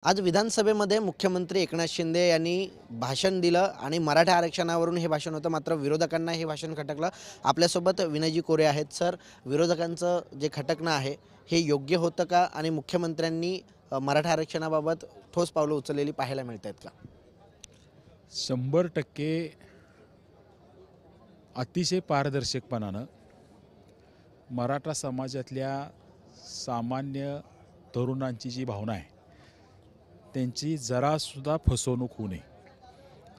आज विधानसभेमध्ये मुख्यमंत्री एकनाथ शिंदे यांनी भाषण दिलं आणि मराठा आरक्षणावरून हे भाषण होतं. मात्र विरोधकांना हे भाषण खटकलं. आपल्यासोबत विनयजी कोरे आहेत. सर, विरोधकांचं जे खटकणं आहे हे योग्य होतं का आणि मुख्यमंत्र्यांनी मराठा आरक्षणाबाबत ठोस पावलं उचललेली पाहायला मिळत आहेत का? 100% अतिशय पारदर्शकपणानं मराठा समाजातल्या सामान्य तरुणांची जी भावना आहे त्यांची जरासुद्धा फसवणूक होऊ नये.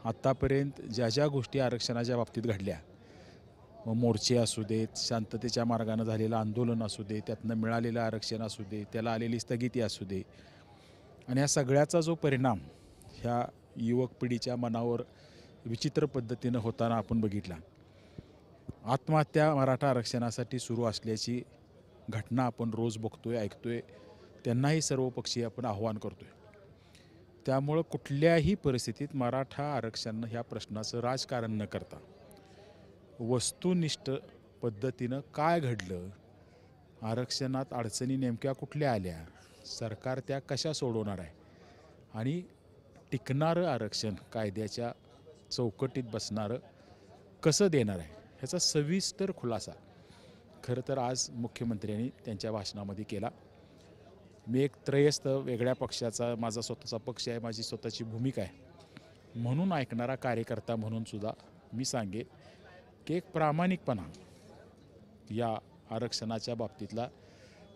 आत्तापर्यंत ज्या ज्या गोष्टी आरक्षणाच्या बाबतीत घडल्या, मग मोर्चे असू देत, शांततेच्या मार्गानं झालेलं आंदोलन असू दे, त्यातनं मिळालेलं आरक्षण असू दे, त्याला आलेली स्थगिती असू दे, आणि या सगळ्याचा जो परिणाम ह्या युवक पिढीच्या मनावर विचित्र पद्धतीनं होताना आपण बघितला. आत्महत्या मराठा आरक्षणासाठी सुरू असल्याची घटना आपण रोज बघतोय, ऐकतोय. त्यांनाही सर्वपक्षीय आपण आव्हान करतोय. त्यामुळं कुठल्याही परिस्थितीत मराठा आरक्षण ह्या प्रश्नाचं राजकारण न करता वस्तुनिष्ठ पद्धतीनं काय घडलं, आरक्षणात अडचणी नेमक्या कुठल्या आल्या, सरकार त्या कशा सोडवणार आहे आणि टिकणारं आरक्षण कायद्याच्या चौकटीत बसणारं कसं देणार आहे ह्याचा सविस्तर खुलासा खरं तर आज मुख्यमंत्र्यांनी त्यांच्या भाषणामध्ये केला. मी एक त्रयस्थ वेगळ्या पक्षाचा, माझा स्वतःचा पक्ष आहे, माझी स्वतःची भूमिका आहे म्हणून ऐकणारा कार्यकर्ता म्हणून सुद्धा मी सांगेन की एक प्रामाणिकपणा या आरक्षणाच्या बाबतीतला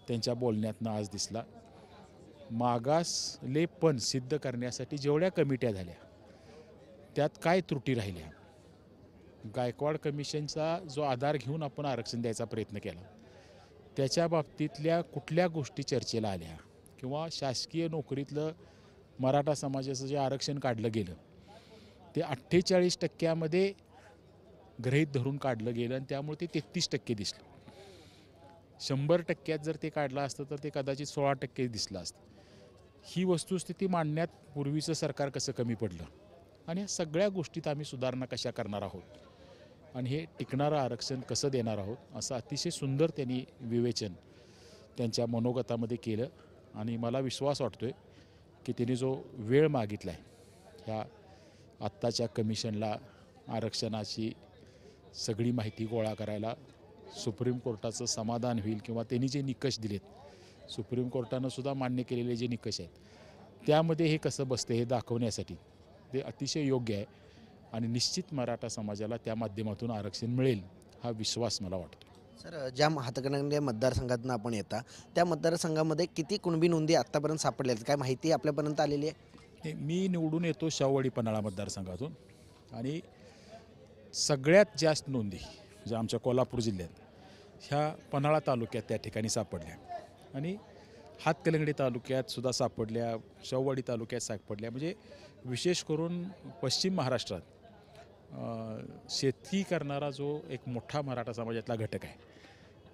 त्यांच्या बोलण्यातनं आज दिसला. मागासलेपण सिद्ध करण्यासाठी जेवढ्या कमिट्या झाल्या त्यात काय त्रुटी राहिल्या, गायकवाड कमिशनचा जो आधार घेऊन आपण आरक्षण द्यायचा प्रयत्न केला त्याच्या बाबतीतल्या कुठल्या गोष्टी चर्चेला आल्या, किंवा शासकीय नोकरीतलं मराठा समाजाचं जे आरक्षण काढलं गेलं ते 48% गृहीत धरून काढलं गेलं आणि त्यामुळे ते 33% दिसलं. 100% जर ते काढलं असतं तर ते कदाचित 16% दिसलं असतं. ही वस्तुस्थिती मांडण्यात पूर्वीचं सरकार कसं कमी पडलं आणि या सगळ्या गोष्टीत आम्ही सुधारणा कशा करणार आहोत आणि हे टिकणारं आरक्षण कसं देणार आहोत असं अतिशय सुंदर त्यांनी विवेचन त्यांच्या मनोगतामध्ये केलं. आणि मला विश्वास वाटतो आहे की त्यांनी जो वेळ मागितला आहे ह्या आत्ताच्या कमिशनला आरक्षणाची सगळी माहिती गोळा करायला, सुप्रीम कोर्टाचं समाधान होईल किंवा त्यांनी जे निकष दिलेत, सुप्रीम कोर्टानं सुद्धा मान्य केलेले जे निकष आहेत त्यामध्ये हे कसं बसतं हे दाखवण्यासाठी ते अतिशय योग्य आहे आणि निश्चित मराठा समाजाला त्या माध्यमातून आरक्षण मिळेल हा विश्वास मला वाटतो. सर, ज्या हातकणंगले मतदारसंघातून आपण येता त्या मतदारसंघामध्ये किती कुणबी नोंदी आत्तापर्यंत सापडल्या आहेत, काय माहिती आपल्यापर्यंत आलेली आहे? मी निवडून येतो शाहूवाडी पन्हाळा मतदारसंघातून आणि सगळ्यात जास्त नोंदी म्हणजे आमच्या कोल्हापूर जिल्ह्यात ह्या पन्हाळा तालुक्यात त्या ठिकाणी सापडल्या आणि हातकणंगले तालुक्यात सुद्धा सापडल्या, शाहूवाडी तालुक्यात सापडल्या. म्हणजे विशेष करून पश्चिम महाराष्ट्रात शेती करणारा जो एक मोठा मराठा समाजातला घटक आहे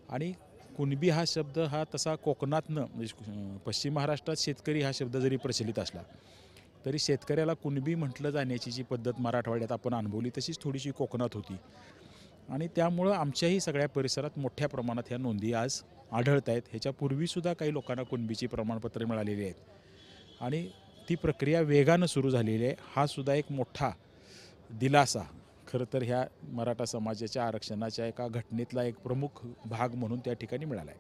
आणि कुणबी हा शब्द हा तसा कोकणातनं म्हणजे पश्चिम महाराष्ट्रात शेतकरी हा शब्द जरी प्रचलित असला तरी शेतकऱ्याला कुणबी म्हटलं जाण्याची जी पद्धत मराठवाड्यात आपण अनुभवली तशीच थोडीशी कोकणात होती आणि त्यामुळं आमच्याही सगळ्या परिसरात मोठ्या प्रमाणात ह्या नोंदी आज आढळत आहेत. ह्याच्यापूर्वीसुद्धा काही लोकांना कुणबीची प्रमाणपत्र मिळालेली आहेत आणि ती प्रक्रिया वेगानं सुरू झालेली आहे. हा सुद्धा एक मोठा दिलासा खरं तर ह्या मराठा समाजाच्या आरक्षणाच्या एका घटनेतला एक प्रमुख भाग म्हणून त्या ठिकाणी मिळाला आहे.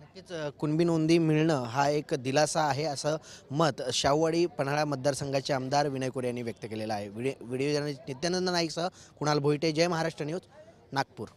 नक्कीच कुणबी नोंदी मिळणं हा एक दिलासा आहे असं मत शाहूवाडी पन्हाळा मतदारसंघाचे आमदार विनय कोरे यांनी व्यक्त केलेलं आहे. व्हिडिओ जर्नलिस्ट नित्यानंद नाईकसह कुणाल भोईटे, जय महाराष्ट्र न्यूज, नागपूर.